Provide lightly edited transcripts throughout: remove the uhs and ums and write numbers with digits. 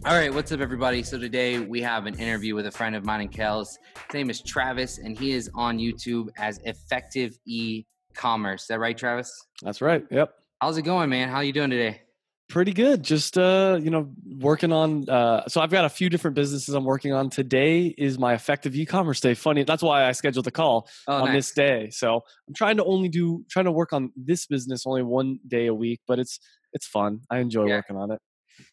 All right, what's up, everybody? So today we have an interview with a friend of mine and Kel's. His name is Travis, and he is on YouTube as Effective E-Commerce. Is that right, Travis? That's right. Yep. How's it going, man? How are you doing today? Pretty good. Just, working on, so I've got a few different businesses I'm working on. Today is my Effective E-Commerce Day. Funny. That's why I scheduled the call on this day. So I'm trying to work on this business only one day a week, but it's fun. I enjoy working on it.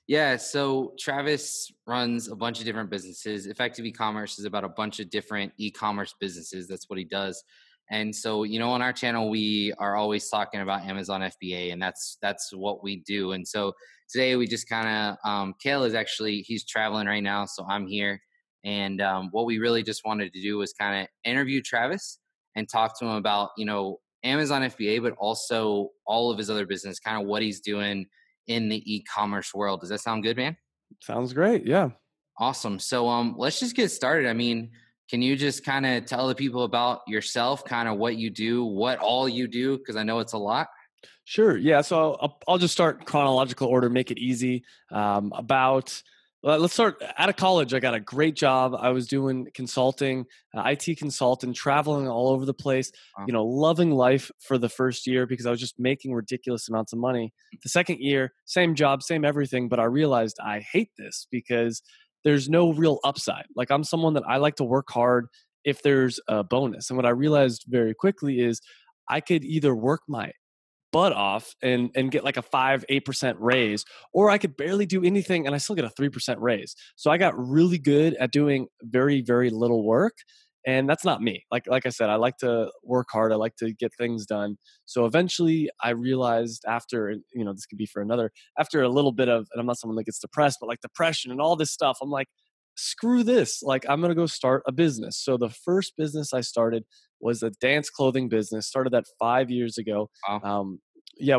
Yeah, so Travis runs a bunch of different businesses. Effective E-Commerce is about a bunch of different e-commerce businesses. That's what he does. And so, on our channel, we are always talking about Amazon FBA, and that's what we do. And so today we just kind of, Kale is actually, he's traveling right now, so I'm here. And what we really just wanted to do was kind of interview Travis and talk to him about, Amazon FBA, but also all of his other business, kind of what he's doing in the e-commerce world. Does that sound good, man? Sounds great. Yeah. Awesome. So let's just get started. I mean, can you just kind of tell the people about yourself, kind of what you do, what all you do? Because I know it's a lot. Sure. Yeah. So I'll just start chronological order, make it easy. Let's start out of college. I got a great job. I was doing consulting, IT consultant, traveling all over the place, loving life for the first year because I was just making ridiculous amounts of money. The second year, same job, same everything, but I realized I hate this because there's no real upside. Like, I'm someone that I like to work hard if there's a bonus. And what I realized very quickly is I could either work my butt off and get like a 5-8% raise, or I could barely do anything and I still get a 3% raise. So I got really good at doing very, very little work. And that's not me. Like I said, I like to work hard. I like to get things done. So eventually I realized after a little bit of, and I'm not someone that gets depressed, but like depression and all this stuff, I'm like, screw this. Like, I'm going to go start a business. So the first business I started was a dance clothing business. Started that 5 years ago. Wow.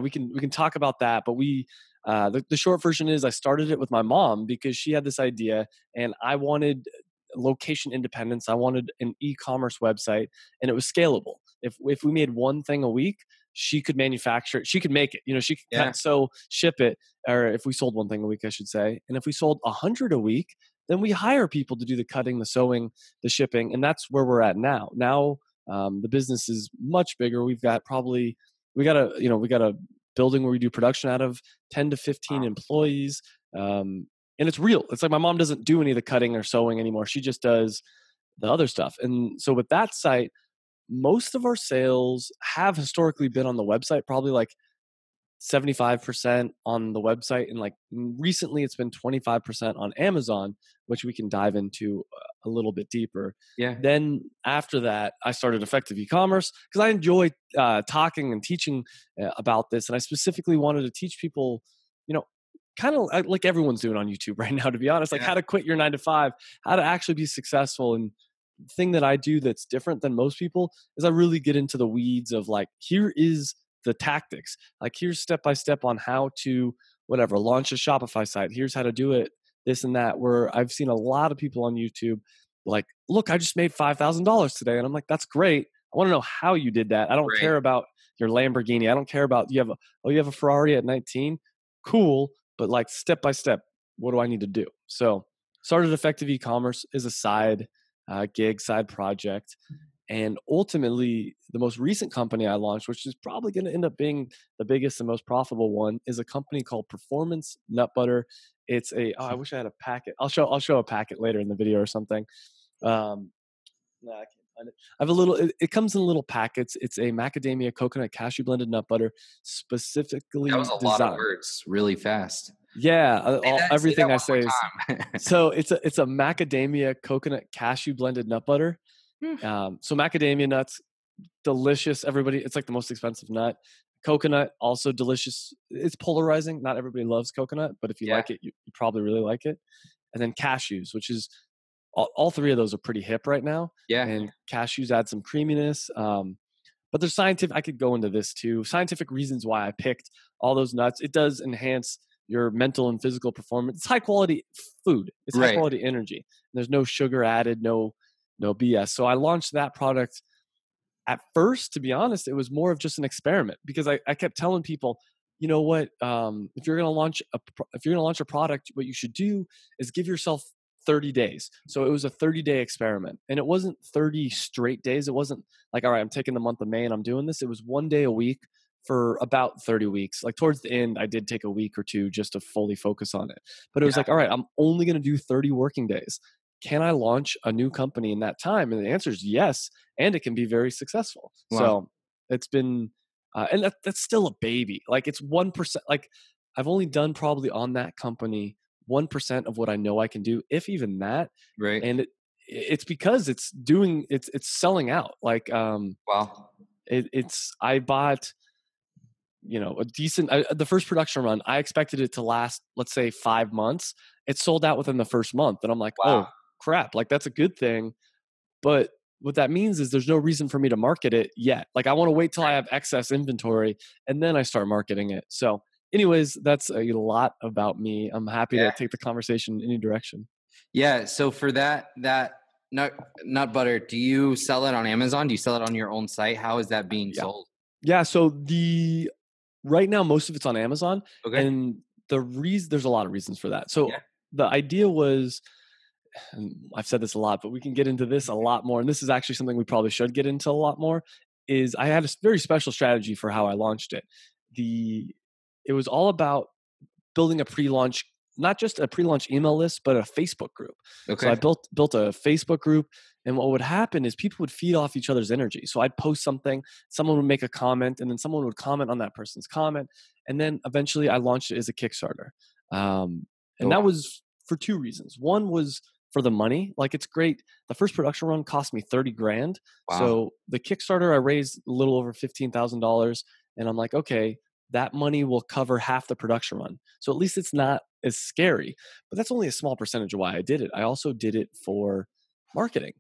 We can talk about that, but the short version is I started it with my mom because she had this idea and I wanted location independence. I wanted an e-commerce website and it was scalable. If we made one thing a week, she could manufacture it. She could make it, she could cut, sew, ship it. Or if we sold one thing a week, I should say. And if we sold 100 a week, then we hire people to do the cutting, the sewing, the shipping. And that's where we're at now. Now, the business is much bigger. We got a building where we do production out of 10 to 15 employees. And it's real. It's like my mom doesn't do any of the cutting or sewing anymore. She just does the other stuff. And so with that site, most of our sales have historically been on the website, probably like 75% on the website. And like recently it's been 25% on Amazon, which we can dive into a little bit deeper. Yeah. Then after that, I started Effective E-Commerce because I enjoy talking and teaching about this. And I specifically wanted to teach people, kind of like everyone's doing on YouTube right now, to be honest, like how to quit your 9 to 5, how to actually be successful. And the thing that I do that's different than most people is I really get into the weeds of like, here is the tactics. Like, here's step-by-step on how to launch a Shopify site. Here's how to do it, this and that, where I've seen a lot of people on YouTube like, look, I just made $5,000 today. And I'm like, that's great. I want to know how you did that. I don't care about your Lamborghini. I don't care about, you have a Ferrari at 19. Cool. But like, step by step, what do I need to do? So started Effective E-Commerce as a side gig, side project. And ultimately, the most recent company I launched, which is probably going to end up being the biggest and most profitable one, is a company called Performance Nut Butter. It's I wish I had a packet. I'll show a packet later in the video or something. No, I can't find it. I have it comes in little packets. It's a macadamia coconut cashew blended nut butter, specifically That was a lot of words really fast. Yeah, everything I say is so it's a macadamia coconut cashew blended nut butter. So macadamia nuts, delicious. It's like the most expensive nut. Coconut, also delicious. It's polarizing. Not everybody loves coconut, but if you like it, you probably really like it. And then cashews, which is all three of those are pretty hip right now. Yeah. And cashews add some creaminess. But there's scientific, I could go into this too, scientific reasons why I picked all those nuts. It does enhance your mental and physical performance. It's high quality food. It's high quality energy. There's no sugar added, no BS. So I launched that product. At first, to be honest, it was more of just an experiment because I kept telling people, you know what, if you're going to launch a product, what you should do is give yourself 30 days. So it was a 30-day experiment, and it wasn't 30 straight days. It wasn't like, all right, I'm taking the month of May and I'm doing this. It was 1 day a week for about 30 weeks. Like towards the end, I did take a week or two just to fully focus on it. But it was Yeah. like, all right, I'm only going to do 30 working days. Can I launch a new company in that time? And the answer is yes, and it can be very successful. Wow. So it's been, and that's still a baby. Like it's 1%. Like I've only done probably on that company 1% of what I know I can do, if even that. Right. And it's because it's selling out. Like Wow. it's I bought, you know, a decent the first production run. I expected it to last, let's say, 5 months. It sold out within the first month, and I'm like, Wow. oh crap! Like that's a good thing. But what that means is there's no reason for me to market it yet. Like I want to wait till I have excess inventory and then I start marketing it. So, anyways, that's a lot about me. I'm happy to Yeah. take the conversation in any direction. Yeah. So for that nut nut butter, do you sell it on Amazon? Do you sell it on your own site? How is that being Yeah. sold? Yeah. So the right now, most of it's on Amazon, Okay. and there's a lot of reasons for that. Yeah. So the idea was, and I've said this a lot, but we can get into this a lot more. And this is actually something we probably should get into a lot more. Is I had a very special strategy for how I launched it. The It was all about building a pre-launch, not just a pre-launch email list, but a Facebook group. So I Okay. built a Facebook group, and what would happen is people would feed off each other's energy. So I'd post something, someone would make a comment, and then someone would comment on that person's comment, and then eventually I launched it as a Kickstarter. And Oh, that wow. was for two reasons. One was for the money. Like it's great. The first production run cost me 30 grand. Wow. So the Kickstarter, I raised a little over $15,000, and I'm like, okay, that money will cover half the production run. So at least it's not as scary. But that's only a small percentage of why I did it. I also did it for marketing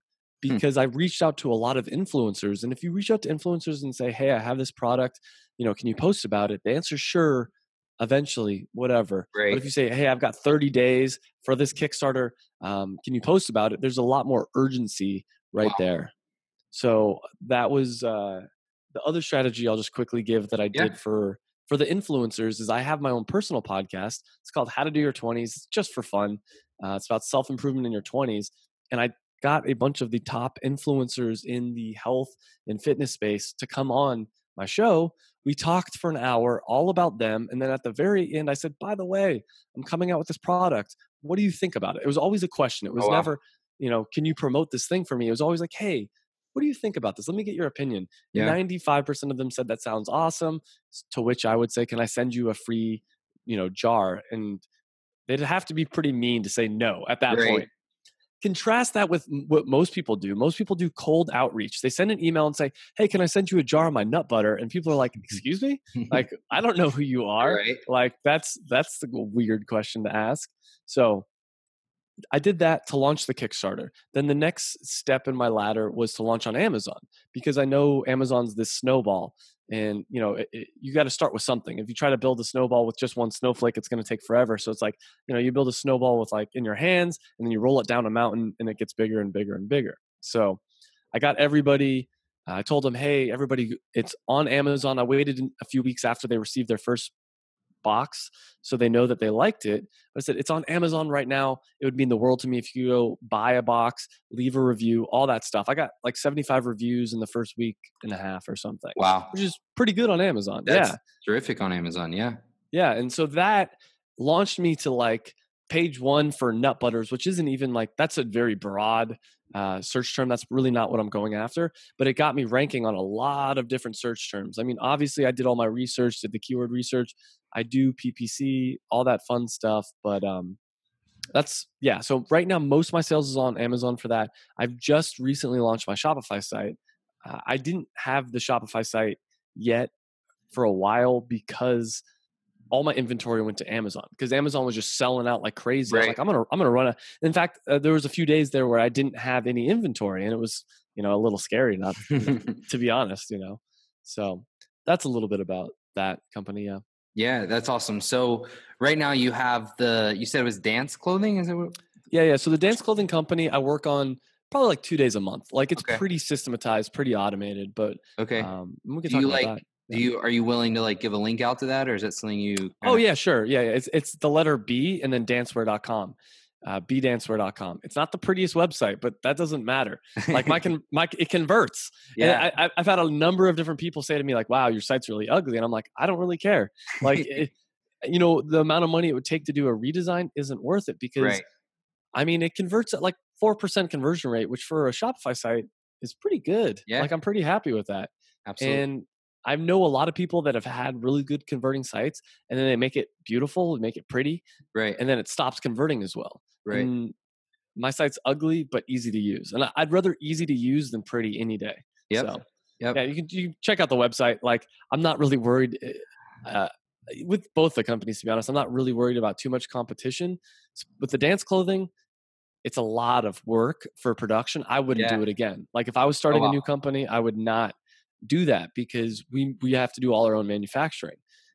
Hmm. because I reached out to a lot of influencers. And if you reach out to influencers and say, hey, I have this product, can you post about it? The answer is sure, eventually, whatever. But Great. if you say, hey, I've got 30 days for this Kickstarter, can you post about it? There's a lot more urgency right Wow. there. So that was the other strategy I'll just quickly give that I Yeah. did for the influencers is I have my own personal podcast. It's called How to Do Your 20s. It's just for fun. It's about self-improvement in your 20s. And I got a bunch of the top influencers in the health and fitness space to come on my show. We talked for an hour all about them. And then at the very end, I said, by the way, I'm coming out with this product. What do you think about it? It was always a question. It Oh, was wow. never, can you promote this thing for me? It was always like, hey, what do you think about this? Let me get your opinion. And Yeah. 95% of them said that sounds awesome. To which I would say, can I send you a free, jar? And they'd have to be pretty mean to say no at that Great. point. Contrast that with what most people do. Most people do cold outreach. They send an email and say, hey, can I send you a jar of my nut butter? And people are like, excuse me? Like, I don't know who you are. Right. Like, that's a weird question to ask. So I did that to launch the Kickstarter. Then the next step in my ladder was to launch on Amazon because I know Amazon's this snowball, and you got to start with something. If you try to build a snowball with just one snowflake, it's going to take forever. So it's like you build a snowball with like in your hands, and then you roll it down a mountain, and it gets bigger and bigger and bigger. So I got everybody. I told them, hey, everybody, it's on Amazon. I waited a few weeks after they received their first box so they know that they liked it. I said, it's on Amazon right now. It would mean the world to me if you go buy a box, leave a review, all that stuff. I got like 75 reviews in the first week and a half or something, Wow. which is pretty good on Amazon. Yeah. That's terrific on Amazon. Yeah. Yeah. And so that launched me to like page one for nut butters, which isn't even like, that's a very broad search term. That's really not what I'm going after, but it got me ranking on a lot of different search terms. I mean, obviously I did all my research, did the keyword research. I do PPC, all that fun stuff, but yeah. So right now, most of my sales is on Amazon for that. I've just recently launched my Shopify site. I didn't have the Shopify site yet for a while because all my inventory went to Amazon because Amazon was just selling out like crazy. I was Right. like, I'm gonna run a. In fact, there was a few days there where I didn't have any inventory, and it was a little scary, not to be honest. So that's a little bit about that company. Yeah. Yeah, that's awesome. So right now you have you said it was dance clothing, is it what? Yeah, yeah. So the dance clothing company I work on probably like 2 days a month. Like it's Okay. pretty systematized, pretty automated, but Okay. we can Do talk you about like that. Are you willing to like give a link out to that, or is that something you kind Oh of? yeah, sure. Yeah, yeah. It's the letter B and then dancewear.com. Bdancewear.com. It's not the prettiest website, but that doesn't matter. Like it converts. And Yeah. I've had a number of different people say to me like, "Wow, your site's really ugly." And I'm like, "I don't really care." Like the amount of money it would take to do a redesign isn't worth it because Right. I mean, it converts at like 4% conversion rate, which for a Shopify site is pretty good. Yeah. Like I'm pretty happy with that. Absolutely. And I know a lot of people that have had really good converting sites and then they make it beautiful, make it pretty, Right. and then it stops converting as well. Right. And my site's ugly but easy to use. And I'd rather easy to use than pretty any day. Yep. So, Yep. yeah, you can check out the website. Like I'm not really worried uh, with both the companies, to be honest. I'm not really worried about too much competition. With the dance clothing, it's a lot of work for production. I wouldn't Yeah. do it again. Like if I was Oh starting a wow. new company, I would not do that because we have to do all our own manufacturing.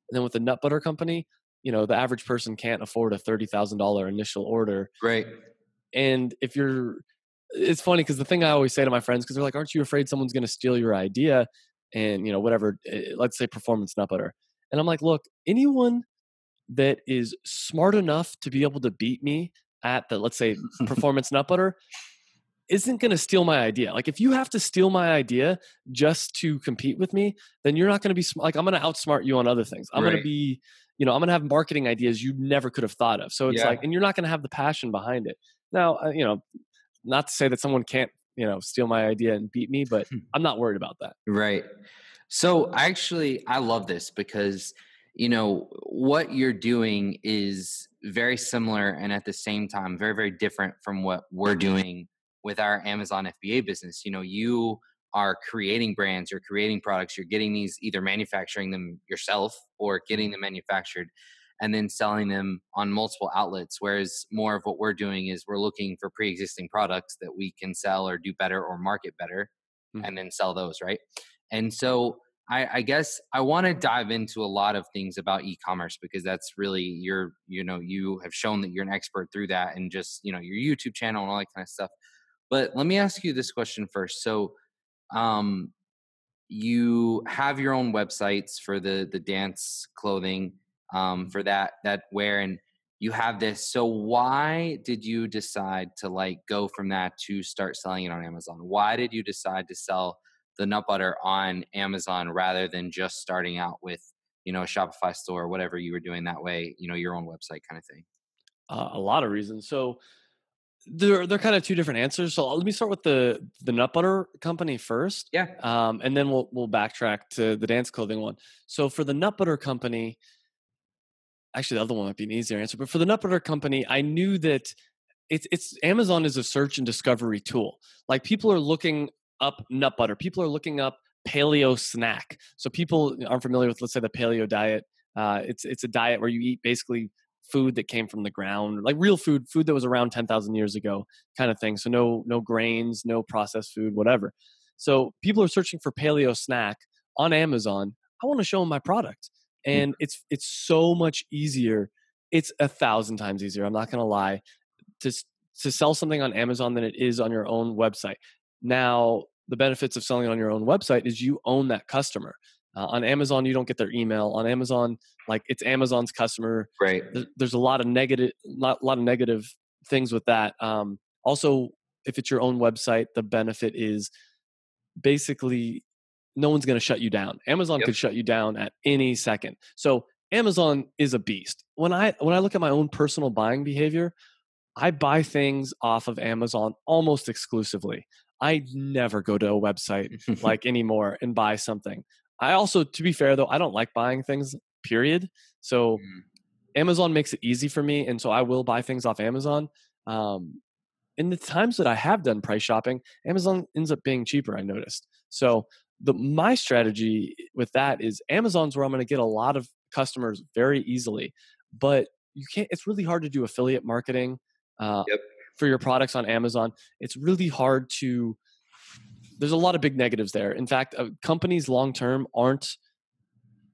And then with the nut butter company, the average person can't afford a $30,000 initial order. Right. And it's funny because the thing I always say to my friends, because they're like, "Aren't you afraid someone's going to steal your idea?" And whatever, let's say performance nut butter. And I'm like, look, anyone that is smart enough to be able to beat me at the, let's say, performance nut butter isn't going to steal my idea. Like if you have to steal my idea just to compete with me, then you're not going to be like, I'm going to outsmart you on other things. I'm going to Right. be, I'm going to have marketing ideas you never could have thought of. So it's Yeah. like, and you're not going to have the passion behind it. Now, not to say that someone can't, steal my idea and beat me, but I'm not worried about that. Right. So actually, I love this because, what you're doing is very similar and at the same time, very, very different from what we're doing with our Amazon FBA business. You are creating brands, you're creating products, you're getting these either manufacturing them yourself or getting them manufactured and then selling them on multiple outlets. Whereas more of what we're doing is we're looking for pre-existing products that we can sell or do better or market better Mhm. and then sell those, right? And so I guess I want to dive into a lot of things about e-commerce because that's really you have shown that you're an expert through that and just, your YouTube channel and all that kind of stuff. But let me ask you this question first. So, um, you have your own websites for the dance clothing, for that wear, and you have this. So why did you decide to like go from that to start selling it on Amazon? Why did you decide to sell the nut butter on Amazon rather than just starting out with, a Shopify store or whatever you were doing that way, your own website kind of thing? A lot of reasons. So they're kind of two different answers. So let me start with the nut butter company first, Yeah. and then we'll backtrack to the dance clothing one. So for the nut butter company, actually the other one might be an easier answer, but for the nut butter company, I knew that it's Amazon is a search and discovery tool. Like people are looking up nut butter, people are looking up paleo snack. So people aren't familiar with, let's say, the paleo diet. It's a diet where you eat basically food that came from the ground, like real food that was around 10,000 years ago, kind of thing. So no grains, no processed food, whatever. So people are searching for paleo snack on Amazon. I want to show them my product, Mm. and it's so much easier. It's 1,000 times easier. I'm not gonna lie to to sell something on Amazon than it is on your own website. Now, the benefits of selling it on your own website is you own that customer. On Amazon, you don't get their email. On Amazon, like it's Amazon's customer. Right. There's a lot of negative things with that. Also, if it's your own website, the benefit is basically no one's going to shut you down. Amazon Yep. could shut you down at any second. So Amazon is a beast. When I look at my own personal buying behavior, I buy things off of Amazon almost exclusively. I never go to a website like anymore and buy something. I also, to be fair though, I don't like buying things, period. So Mm. Amazon makes it easy for me. And so I will buy things off Amazon. Um, in the times that I have done price shopping, Amazon ends up being cheaper, I noticed. So my strategy with that is Amazon's where I'm going to get a lot of customers very easily. But you can't, it's really hard to do affiliate marketing uh, Yep. for your products on Amazon. It's really hard to, there's a lot of big negatives there. In fact, companies long term aren't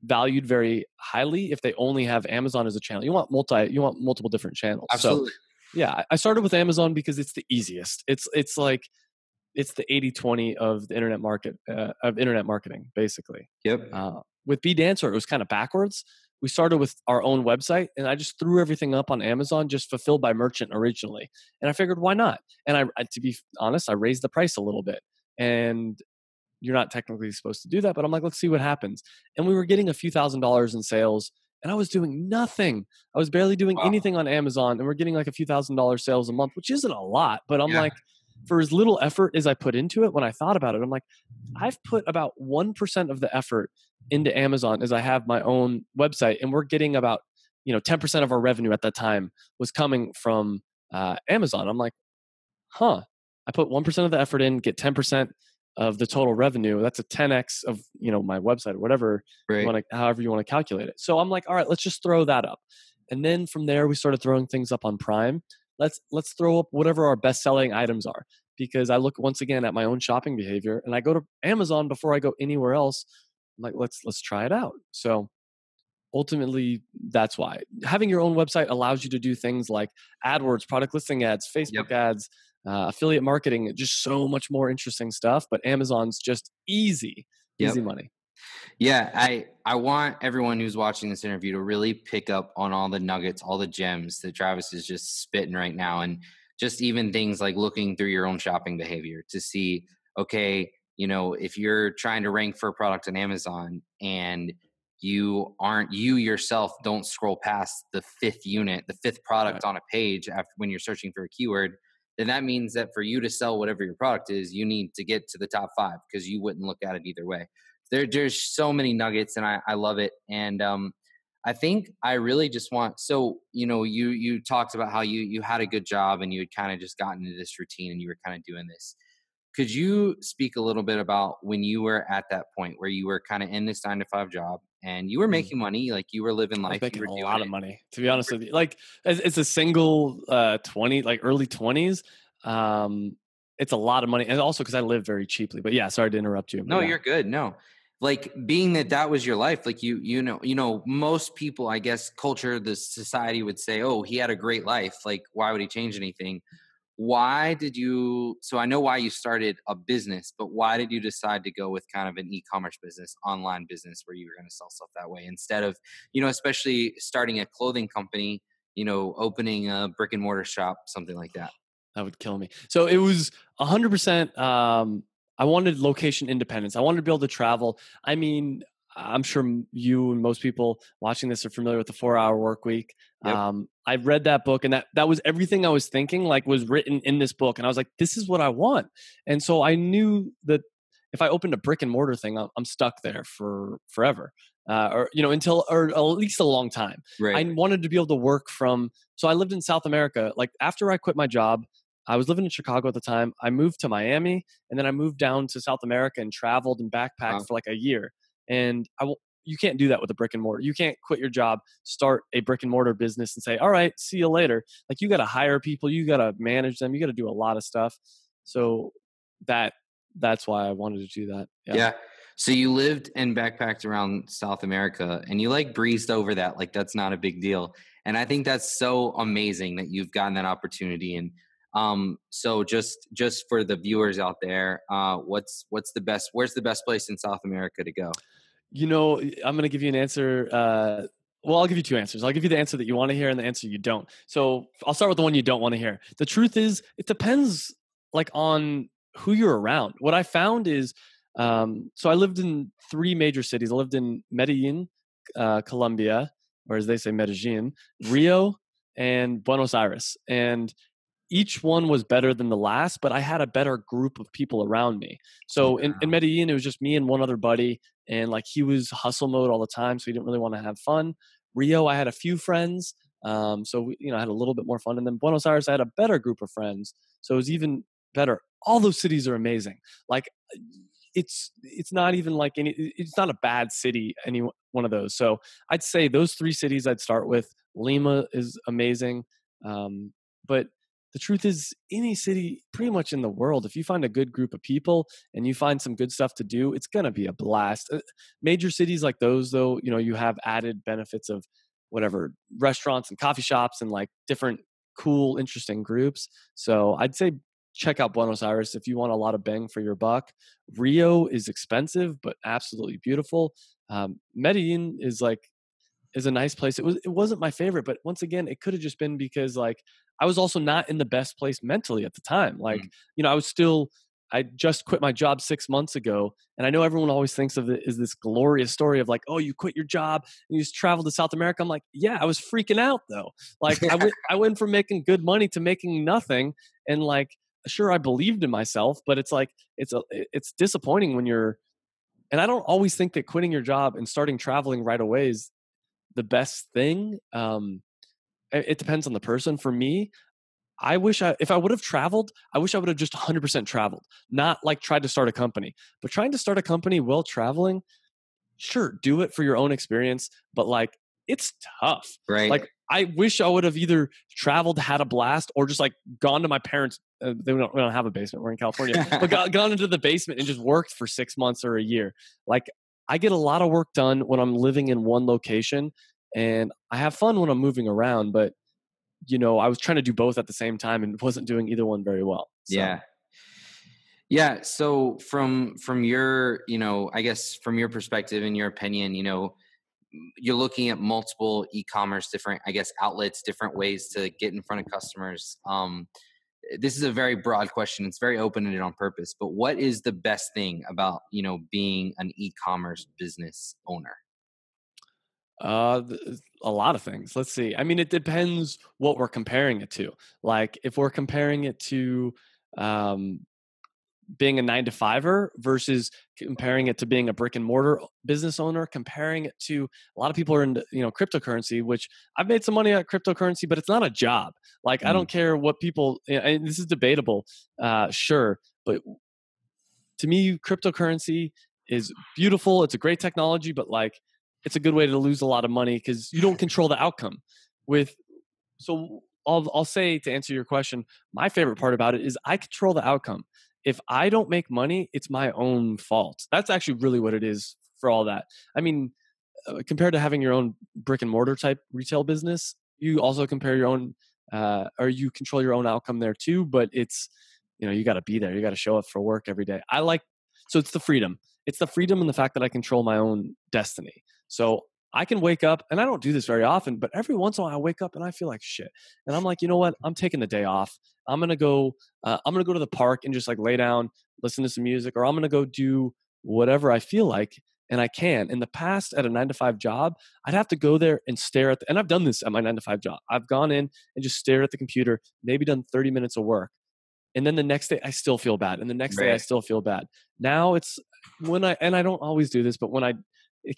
valued very highly if they only have Amazon as a channel. You want multiple different channels. So Absolutely. yeah, I started with Amazon because it's the easiest. It's like it's the 80/20 of the internet market of internet marketing, basically. Yep. with Be Dancer, it was kind of backwards. We started with our own website, and I just threw everything up on Amazon, just fulfilled by merchant originally. And I figured, why not? And to be honest, I raised the price a little bit. And you're not technically supposed to do that, but I'm like, let's see what happens. And we were getting a few $1,000s in sales, and I was doing nothing. I was barely doing Wow. anything on Amazon, and we're getting like a few $1,000 sales a month, which isn't a lot, but I'm Yeah. like, for as little effort as I put into it, when I thought about it, I'm like, I've put about 1% of the effort into Amazon as I have my own website, and we're getting about 10% of our revenue at that time was coming from Amazon. I'm like, huh, I put 1% of the effort in, get 10% of the total revenue. That's a 10x of my website or whatever Right. however you want to calculate it. So I'm like, all right, let's just throw that up. And then from there we started throwing things up on Prime. Let's throw up whatever our best selling items are, because I look once again at my own shopping behavior, and I go to Amazon before I go anywhere else. I'm like, let's try it out. So ultimately, that's why having your own website allows you to do things like AdWords, product listing ads, Facebook Yep. ads, affiliate marketing, just so much more interesting stuff. But Amazon's just easy Yep. money. Yeah, I want everyone who's watching this interview to really pick up on all the nuggets, all the gems that Travis is just spitting right now, and just even things like looking through your own shopping behavior to see, okay, if you're trying to rank for a product on Amazon and you yourself don't scroll past the fifth unit, the fifth Right. product on a page after when you're searching for a keyword, then that means that for you to sell whatever your product is, you need to get to the top 5 because you wouldn't look at it either way. There's so many nuggets, and I love it. And I think I really just want, so you talked about how you had a good job and you had kind of just gotten into this routine and you were kind of doing this. Could you speak a little bit about when you were at that point where you were kind of in this 9 to 5 job and you were Mm. making money, like you were living I was life, you making were a doing lot of it? money, to be honest with you. Like, it's a single 20, like early 20s. It's a lot of money, and also because I live very cheaply. But yeah, sorry to interrupt you. But No, yeah. you're good. No. Like being that was your life, like most people, I guess, culture, the society would say, "Oh, he had a great life. Like, why would he change anything?" Why did you? So I know why you started a business, but why did you decide to go with kind of an e-commerce business, online business, where you were going to sell stuff that way instead of, especially starting a clothing company, opening a brick and mortar shop, something like that? That would kill me. So it was 100%. I wanted location independence. I wanted to be able to travel. I mean, I'm sure you and most people watching this are familiar with the 4 Hour Work Week. Yep. I read that book, and that was everything I was thinking. Like, was written in this book, and I was like, this is what I want. And so I knew that if I opened a brick and mortar thing, I'm stuck there for forever, or until, or at least a long time. I Right. wanted to be able to work from. So I lived in South America. Like, after I quit my job, I was living in Chicago at the time. I moved to Miami, and then I moved down to South America and traveled and backpacked for like a year. And you can't do that with a brick and mortar. You can't quit your job, start a brick and mortar business, and say, "All right, see you later." Like, you got to hire people, you got to manage them, you got to do a lot of stuff. So that's why I wanted to do that. Yeah. Yeah. So you lived and backpacked around South America and you like breezed over that. Like that's not a big deal. And I think that's so amazing that you've gotten that opportunity. And so just for the viewers out there, what's the best, where's the best place in South America to go? I'm going to give you an answer. Well, I'll give you two answers. I'll give you the answer that you want to hear and the answer you don't. So I'll start with the one you don't want to hear. The truth is, it depends, like, on who you're around. What I found is, so I lived in 3 major cities. I lived in Medellin, Colombia, or as they say, Medellin, Rio, and Buenos Aires. And each one was better than the last, but I had a better group of people around me. So in Wow. Medellin, it was just me and one other buddy, and like, he was hustle mode all the time, so he didn't really want to have fun. Rio, I had a few friends, so I had a little bit more fun. And then Buenos Aires, I had a better group of friends, so it was even better. All those cities are amazing. Like, it's not even like it's not a bad city, any one of those. So I'd say those 3 cities I'd start with. Lima is amazing, but the truth is, any city pretty much in the world, if you find a good group of people and you find some good stuff to do, it's going to be a blast. Major cities like those, though, you have added benefits of whatever, restaurants and coffee shops and like different cool, interesting groups. So I'd say check out Buenos Aires if you want a lot of bang for your buck. Rio is expensive, but absolutely beautiful. Medellin is a nice place. It wasn't my favorite, but once again, it could have just been because like I was also not in the best place mentally at the time. Like, Mm. I just quit my job 6 months ago, and I know everyone always thinks of it as this glorious story of like, oh, you quit your job and you just traveled to South America. I'm like, yeah, I was freaking out though. Like I went from making good money to making nothing, and like, sure, I believed in myself, but it's like it's disappointing when you're. And I don't always think that quitting your job and starting traveling right away is the best thing. It depends on the person. For me, if I would have traveled, I wish I would have just 100% traveled, not like tried to start a company. But trying to start a company while traveling, sure, do it for your own experience, but like it's tough. Right. Like I wish I would have either traveled, had a blast, or just like gone to my parents. We don't have a basement. We're in California, but gone into the basement and just worked for 6 months or a year. Like I get a lot of work done when I'm living in one location, and I have fun when I'm moving around. But I was trying to do both at the same time and wasn't doing either one very well. So. Yeah. Yeah. So from your, I guess from your perspective, in your opinion, you're looking at multiple e-commerce, different, I guess, outlets, different ways to get in front of customers. This is a very broad question. It's very open-ended on purpose, but what is the best thing about, being an e-commerce business owner? A lot of things. Let's see. I mean, it depends what we're comparing it to. Like, if we're comparing it to um, being a 9 to 5er versus comparing it to being a brick and mortar business owner, comparing it to a lot of people are in cryptocurrency, which I've made some money at cryptocurrency, but it's not a job. Like, I Mm. don't care what people. And this is debatable, sure, but to me, cryptocurrency is beautiful. It's a great technology, but like it's a good way to lose a lot of money because you don't control the outcome. With so I'll say, to answer your question, my favorite part about it is I control the outcome. If I don't make money, it's my own fault. That's actually really what it is for all that. I mean, compared to having your own brick and mortar type retail business, you also compare your own, or you control your own outcome there too. But it's, you got to be there. You got to show up for work every day. So it's the freedom. It's the freedom and the fact that I control my own destiny. So I can wake up, and I don't do this very often, but every once in a while I wake up and I feel like shit. And I'm like, you know what? I'm taking the day off. I'm gonna go. I'm gonna go to the park and just like lay down, listen to some music, or I'm gonna go do whatever I feel like. And I can. In the past, at a 9 to 5 job, I'd have to go there and stare at. And I've done this at my 9 to 5 job. I've gone in and just stared at the computer, maybe done 30 minutes of work, and then the next day I still feel bad, and the next day I Right. still feel bad. Now it's and I don't always do this, but when I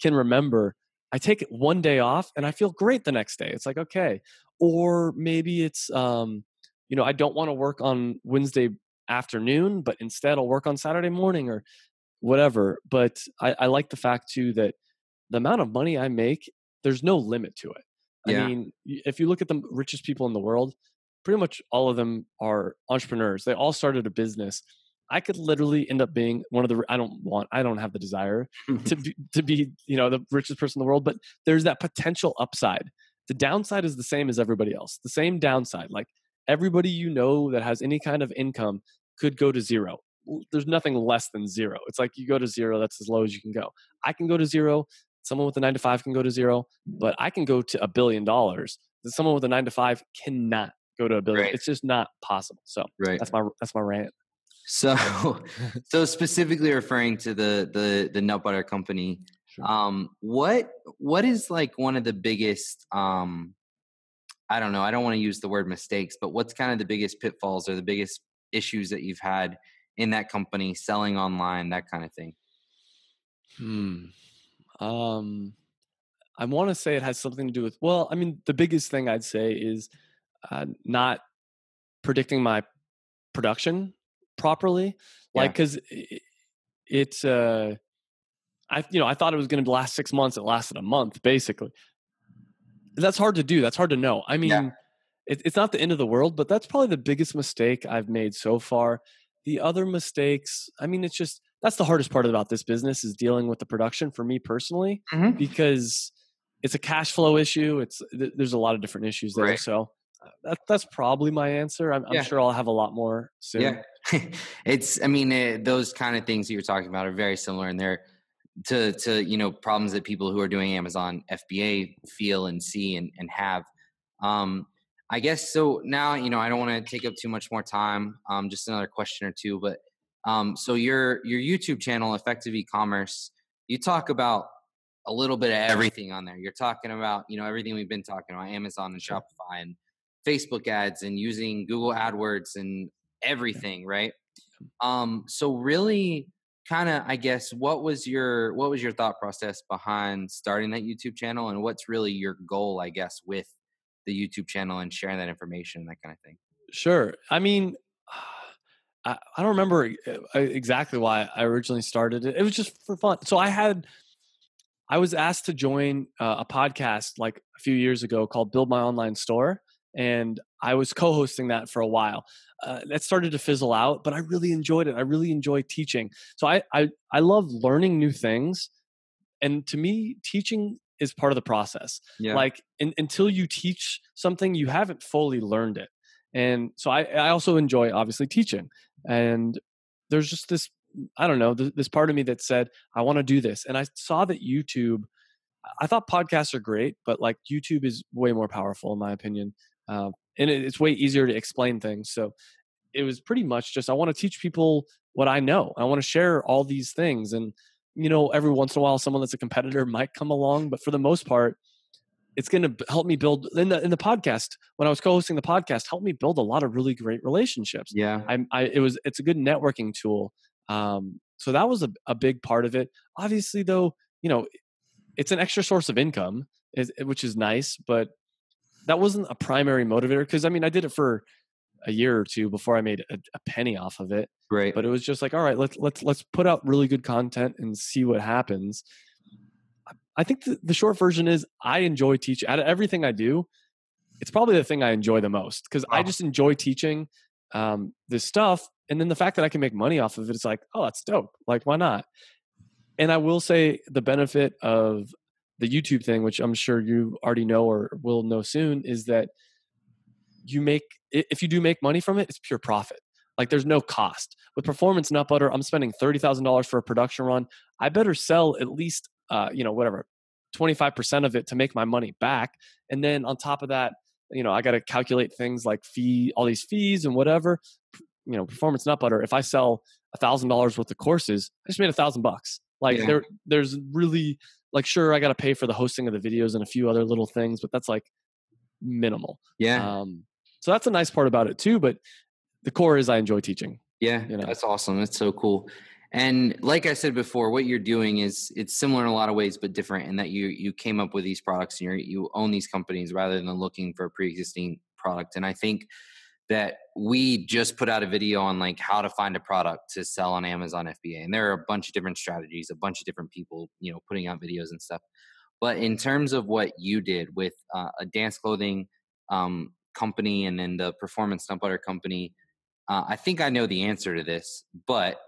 can remember, I take one day off and I feel great the next day. It's like, okay. Or maybe it's I don't want to work on Wednesday afternoon, but instead I'll work on Saturday morning or whatever. But I like the fact too that the amount of money I make, there's no limit to it. I Yeah. mean, if you look at the richest people in the world, pretty much all of them are entrepreneurs. They all started a business. I could literally end up being one of the. I don't have the desire to be the richest person in the world, but there's that potential upside. The downside is the same as everybody else. The same downside. Like everybody that has any kind of income could go to zero. There's nothing less than zero. It's like you go to zero, that's as low as you can go. I can go to zero. Someone with a 9 to 5 can go to zero, but I can go to $1 billion. Someone with a 9 to 5 cannot go to $1 billion. Right. It's just not possible. So Right. that's my rant. So, so specifically referring to the nut butter company, Sure. what is like one of the biggest, I don't know, I don't want to use the word mistakes, but what's kind of the biggest pitfalls or the biggest issues that you've had in that company, selling online, that kind of thing? Hmm. Um, I want to say it has something to do with. Well, I mean, the biggest thing I'd say is not predicting my production properly. Like, Yeah. because it's I thought it was going to last 6 months. It lasted a month, basically. That's hard to do. That's hard to know. I Yeah. mean, it's not the end of the world, but that's probably the biggest mistake I've made so far. The other mistakes, I mean, it's just that's the hardest part about this business is dealing with the production for me personally, Hmm. because it's a cash flow issue. There's a lot of different issues there. Right. So that's probably my answer. I'm Yeah. sure I'll have a lot more soon. Yeah. I mean, those kind of things that you're talking about are very similar, and they're problems that people who are doing Amazon FBA feel and see and have. Um, I guess so. Now, I don't want to take up too much more time. Just another question or two, but so your YouTube channel, Effective E-commerce, you talk about a little bit of everything on there. You're talking about everything we've been talking about, Amazon and Sure. Shopify and Facebook ads and using Google AdWords and Yeah. everything, right? So really kind of, I guess, what was your thought process behind starting that YouTube channel, and what's really your goal, I guess, with the YouTube channel and sharing that information, that kind of thing? Sure. I mean, I don't remember exactly why I originally started it. It was just for fun. So I was asked to join a podcast like a few years ago called Build My Online Store, and I was co-hosting that for a while. That started to fizzle out, but I really enjoyed it. I really enjoy teaching. So I love learning new things, and to me, teaching is part of the process. Yeah. Like until you teach something, you haven't fully learned it. And so I also enjoy obviously teaching. And there's just this, I don't know, this part of me that said, I want to do this. And I saw that YouTube, I thought podcasts are great, but like YouTube is way more powerful in my opinion. And it's way easier to explain things. So it was pretty much just I want to teach people what I know. I want to share all these things. And, every once in a while, someone that's a competitor might come along. But for the most part, it's going to help me build in the podcast. When I was co-hosting the podcast, helped me build a lot of really great relationships. Yeah. It's a good networking tool. So that was a big part of it. Obviously, though, it's an extra source of income, which is nice, but that wasn't a primary motivator. Because I did it for a year or two before I made a penny off of it. Right. But it was just like, all right, let's put out really good content and see what happens. I think the short version is I enjoy teaching. Out of everything I do, it's probably the thing I enjoy the most because I Wow. just enjoy teaching this stuff. And then the fact that I can make money off of it, it's like, oh, that's dope. Like, why not? And I will say the benefit of the YouTube thing, which I'm sure you already know or will know soon, is that if you do make money from it, it's pure profit. Like there's no cost. With Performance Nut Butter, I'm spending $30,000 for a production run. I better sell at least, whatever, 25% of it to make my money back. And then on top of that, I got to calculate things like all these fees and whatever. Performance Nut Butter, if I sell $1,000 worth of courses, I just made $1,000. Like Yeah. there's really like, sure, I got to pay for the hosting of the videos and a few other little things, but that's like minimal. Yeah. So that's a nice part about it too. But the core is I enjoy teaching. Yeah, that's awesome. That's so cool. And like I said before, what you're doing it's similar in a lot of ways, but different in that you came up with these products and you own these companies rather than looking for a pre-existing product. And I think that we just put out a video on like how to find a product to sell on Amazon FBA, and there are a bunch of different strategies, a bunch of different people, putting out videos and stuff. But in terms of what you did with a dance clothing company and then the performance nut butter company, I think I know the answer to this, but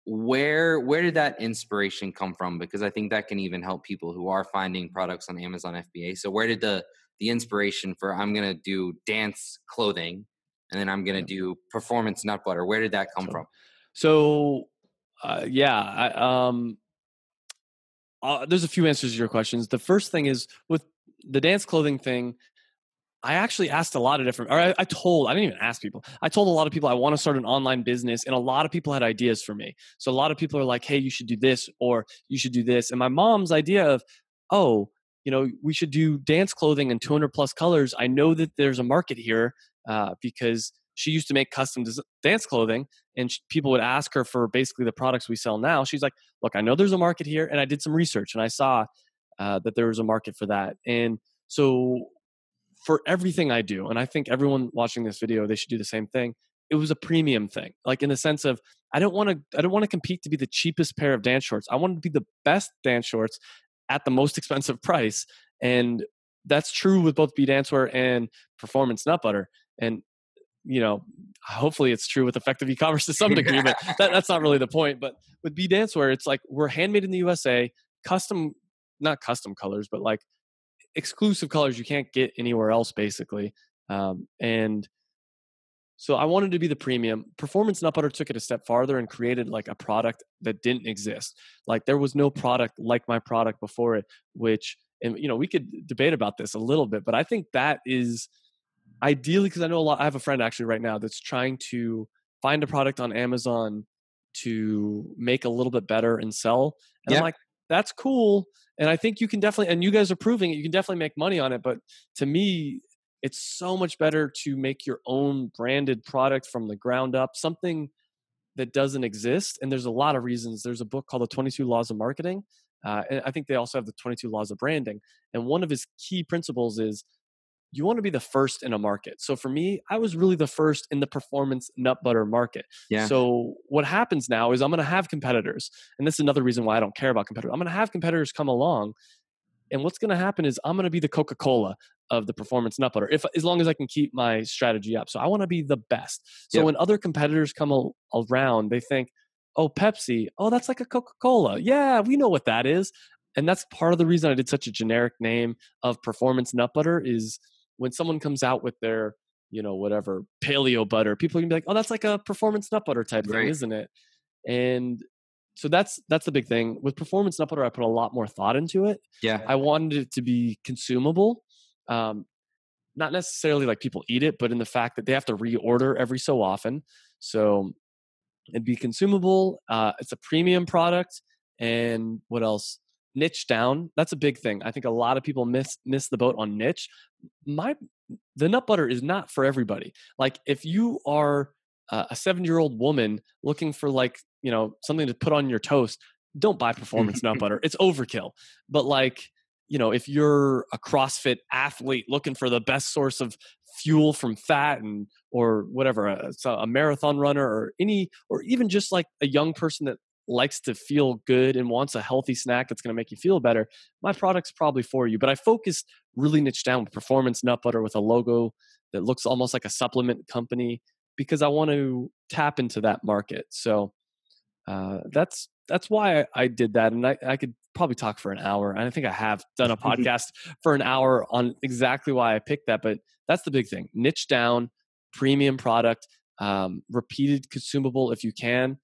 where did that inspiration come from? Because I think that can even help people who are finding products on Amazon FBA. So where did the inspiration for I'm gonna do dance clothing and then I'm gonna Yeah. do performance nut butter? Where did that come So, from? so yeah, there's a few answers to your questions. The first thing is with the dance clothing thing. I actually asked a lot of different, or I didn't even ask people. I told a lot of people I want to start an online business, and a lot of people had ideas for me. So a lot of people are like, hey, you should do this, or you should do this. And my mom's idea of, oh, we should do dance clothing in 200 plus colors. I know that there's a market here because she used to make custom dance clothing, and people would ask her for basically the products we sell now. She's like, look, I know there's a market here, and I did some research, and I saw that there was a market for that. And so for everything I do, and I think everyone watching this video, they should do the same thing. It was a premium thing, like in the sense of I don't want to compete to be the cheapest pair of dance shorts. I want to be the best dance shorts at the most expensive price, and that's true with both B Dancewear and Performance Nut Butter. And hopefully it's true with Effective E-commerce to some degree, but that's not really the point. But with B Dancewear, it's like we're handmade in the USA, not custom colors, but like exclusive colors you can't get anywhere else basically. And So I wanted to be the premium. Performance Nut Butter took it a step farther and created like a product that didn't exist. Like there was no product like my product before it, which, and we could debate about this a little bit, but I think that is ideally, because I know I have a friend actually right now that's trying to find a product on Amazon to make a little bit better and sell. And I'm Yeah. like, that's cool. And I think you can definitely, and you guys are proving it, you can definitely make money on it. But to me, it's so much better to make your own branded product from the ground up, something that doesn't exist. And there's a lot of reasons. There's a book called The 22 Laws of Marketing. And I think they also have the 22 Laws of Branding. And one of his key principles is you want to be the first in a market. So for me, I was really the first in the performance nut butter market. Yeah. So what happens now is I'm going to have competitors. And this is another reason why I don't care about competitors. I'm going to have competitors come along. And what's going to happen is I'm going to be the Coca-Cola of the performance nut butter, as long as I can keep my strategy up. So I want to be the best. So Yep. when other competitors come around, they think, oh, Pepsi, oh, that's like a Coca-Cola. Yeah, we know what that is. And that's part of the reason I did such a generic name of performance nut butter is when someone comes out with their, whatever, paleo butter, people can be like, oh, that's like a performance nut butter type thing, Right. isn't it? And so that's the big thing. With performance nut butter, I put a lot more thought into it. Yeah. I wanted it to be consumable. Not necessarily like people eat it, but in the fact that they have to reorder every so often. So it'd be consumable. It's a premium product. And what else? Niche down. That's a big thing. I think a lot of people miss the boat on niche. The nut butter is not for everybody. Like if you are a 7-year-old woman looking for like, something to put on your toast, don't buy performance nut butter. It's overkill. But like, if you're a CrossFit athlete looking for the best source of fuel from fat and or whatever, so a marathon runner or even just like a young person that likes to feel good and wants a healthy snack that's going to make you feel better, my product's probably for you. But I focused really niche down with performance nut butter with a logo that looks almost like a supplement company because I want to tap into that market. So that's why I did that. And I could probably talk for an hour. And I think I have done a podcast for an hour on exactly why I picked that. But that's the big thing. Niche down, premium product, repeated consumable if you can.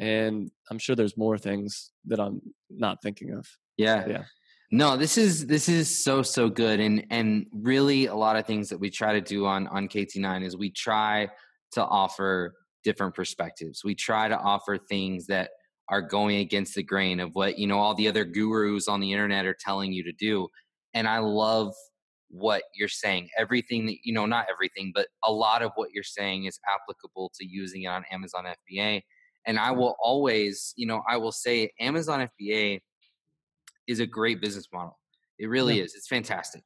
And I'm sure there's more things that I'm not thinking of. Yeah. Yeah. No, this is so good. And really a lot of things that we try to do on KT9 is we try to offer different perspectives. We try to offer things that are going against the grain of what, all the other gurus on the internet are telling you to do. And I love what you're saying. Everything that, not everything, but a lot of what you're saying is applicable to using it on Amazon FBA. And I will always, I will say Amazon FBA is a great business model. It Yeah. really is. It's fantastic.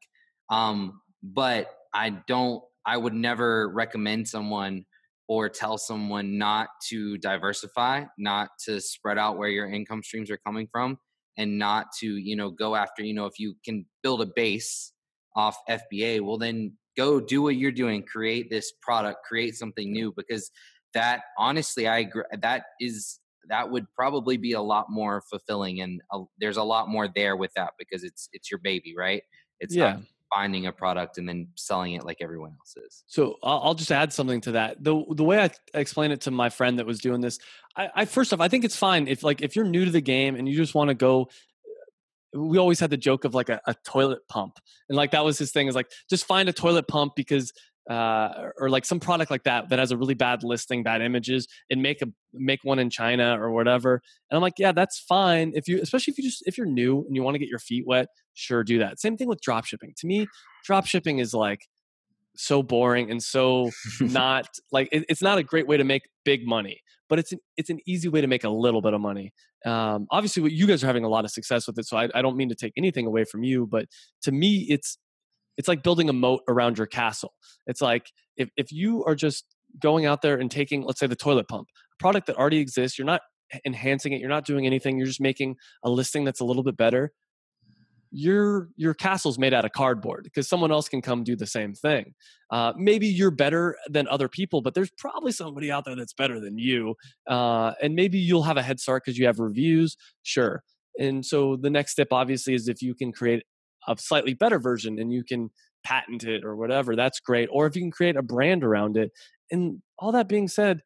But I would never recommend someone or tell someone not to diversify, not to spread out where your income streams are coming from, and not to, go after, if you can build a base off FBA, well, then go do what you're doing, create this product, create something new, because that honestly, I agree, that would probably be a lot more fulfilling, and there's a lot more there with that because it's your baby, right? It's not Yeah. finding a product and then selling it like everyone else is. So I'll just add something to that. The way I explained it to my friend that was doing this, I first off, I think it's fine if you're new to the game and you just want to go. We always had the joke of like a toilet pump, and like that was his thing is like just find a toilet pump because or like some product like that has a really bad listing, bad images, and make one in China or whatever. And I'm like, yeah, that's fine especially if you're new and you want to get your feet wet, sure, do that. Same thing with drop shipping. To me, drop shipping is like so boring and so not like it's not a great way to make big money, but it's an easy way to make a little bit of money. Obviously, what you guys are having a lot of success with it, so I don't mean to take anything away from you, but to me, it's like building a moat around your castle. It's like if you are just going out there and taking, let's say, the toilet pump, a product that already exists, you're not enhancing it, you're not doing anything, you're just making a listing that's a little bit better. Your castle's made out of cardboard because someone else can come do the same thing. Maybe you're better than other people, but there's probably somebody out there that's better than you. And maybe you'll have a head start because you have reviews. Sure. And so the next step, obviously, is if you can create a slightly better version and you can patent it or whatever, that's great. Or if you can create a brand around it And all that being said,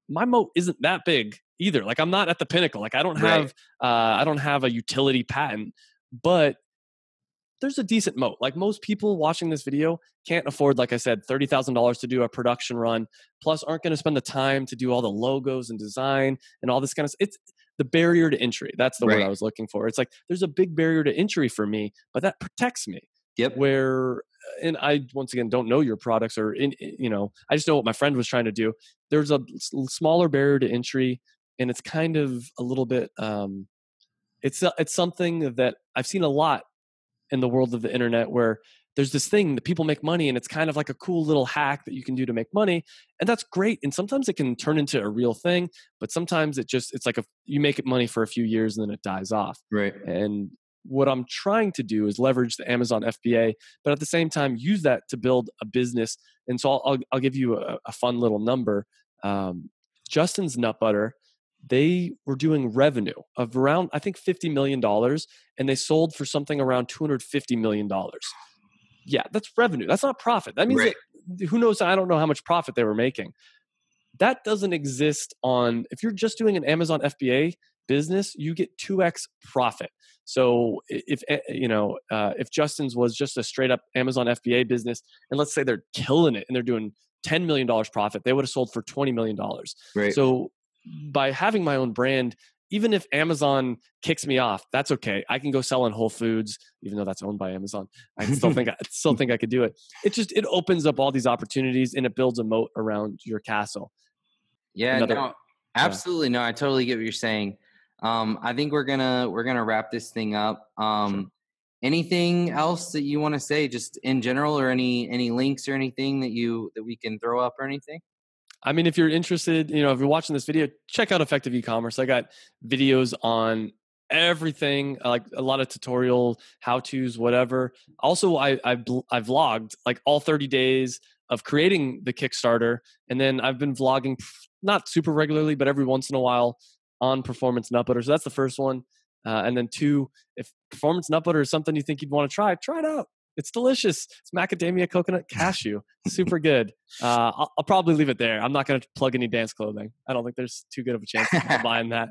my moat isn't that big either. Like I'm not at the pinnacle. Like Right. I don't have a utility patent, but there's a decent moat. Like most people watching this video can't afford, like I said, $30,000 to do a production run, plus aren't going to spend the time to do all the logos and design and all this kind of stuff. It's the barrier to entry. That's the word I Right. was looking for. It's like there's a big barrier to entry for me, but that protects me. Yep. Where, and I once again don't know your products or I just know what my friend was trying to do. There's a smaller barrier to entry, and it's kind of a little bit. It's something that I've seen a lot in the world of the internet where there's this thing that people make money and it's kind of like a cool little hack that you can do to make money, and that's great, and sometimes it can turn into a real thing, but sometimes it's like you make it money for a few years and then it dies off. Right. And what I'm trying to do is leverage the Amazon FBA, but at the same time use that to build a business. And so I'll give you a fun little number. Justin's Nut Butter, they were doing revenue of around, I think, $50 million, and they sold for something around $250 million. Yeah, that's revenue. That's not profit. That means Right. that who knows? I don't know how much profit they were making. That doesn't exist if you're just doing an Amazon FBA business, you get 2x profit. So if Justin's was just a straight up Amazon FBA business, and let's say they're killing it and they're doing $10 million profit, they would have sold for $20 million. Right. So by having my own brand, even if Amazon kicks me off, that's okay. I can go sell in Whole Foods, even though that's owned by Amazon. I still think I could do it. It opens up all these opportunities and it builds a moat around your castle. Yeah, Another, no, yeah, absolutely. No, I totally get what you're saying. I think we're gonna wrap this thing up. sure. Anything else that you want to say, just in general, or any links or anything that we can throw up or anything? I mean, if you're interested, if you're watching this video, check out Effective Ecommerce. I got videos on everything, like a lot of tutorial how-tos, whatever. Also, I vlogged like all 30 days of creating the Kickstarter, and then I've been vlogging not super regularly, but every once in a while on Performance Nut Butter. So that's the first one. And then two, if Performance Nut Butter is something you think you'd want to try it out. It's delicious. It's macadamia, coconut, cashew. Super good. I'll probably leave it there. I'm not going to plug any dance clothing. I don't think there's too good of a chance of people buying that.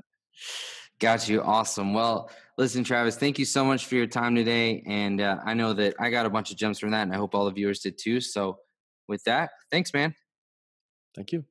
Got you. Awesome. Well, listen, Travis, thank you so much for your time today. And I know that I got a bunch of gems from that, and I hope all the viewers did too. So, with that, thanks, man. Thank you.